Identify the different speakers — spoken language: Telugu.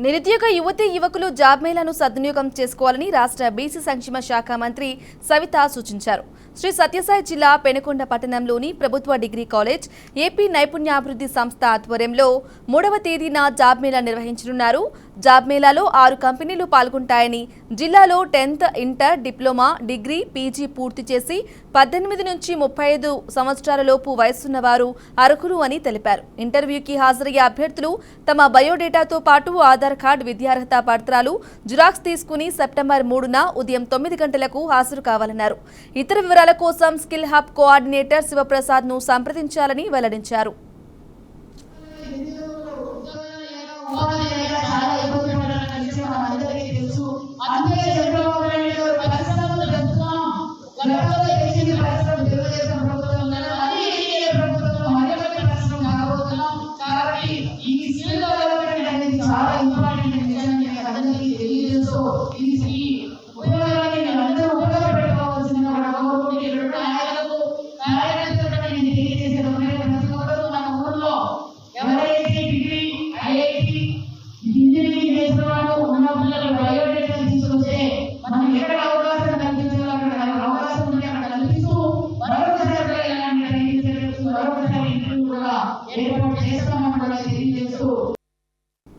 Speaker 1: నిరుద్యోగ యువతీ యువకులు జాబ్ మేళాను సద్వినియోగం చేసుకోవాలని రాష్ట్ర బీసీ సంక్షేమ శాఖ మంత్రి సవిత సూచించారు. శ్రీ సత్యసాయి జిల్లా పెనుకొండ పట్టణంలోని ప్రభుత్వ డిగ్రీ కాలేజ్ ఏపీ నైపుణ్యాభివృద్ధి సంస్థ ఆధ్వర్యంలో 3వ తేదీన జాబ్ మేళా నిర్వహించనున్నారు. జాబ్ మేళాలో 6 కంపెనీలు పాల్గొంటాయని, జిల్లాలో 10th inter, diploma, degree, PG పూర్తి చేసి 18 నుంచి 35 సంవత్సరాల లోపు వయసున్న వారు అర్హులు అని తెలిపారు. ఇంటర్వ్యూకి హాజరయ్యే అభ్యర్థులు తమ బయోడేటాతో పాటు ఆధార్ కార్డు, విద్యార్హత పత్రాలు జిరాక్స్ తీసుకుని సెప్టెంబర్ 3న ఉదయం 9 గంటలకు హాజరు కావాలన్నారు. ఇతర వివరాల కోసం స్కిల్ హబ్ కోఆర్డినేటర్ శివప్రసాద్ ను సంప్రదించాలని వెల్లడించారు.
Speaker 2: ఎవరైతే డిగ్రీ, ఐఐటి, ఇంజనీరింగ్ చేసిన వాళ్ళు ఉన్న పిల్లలు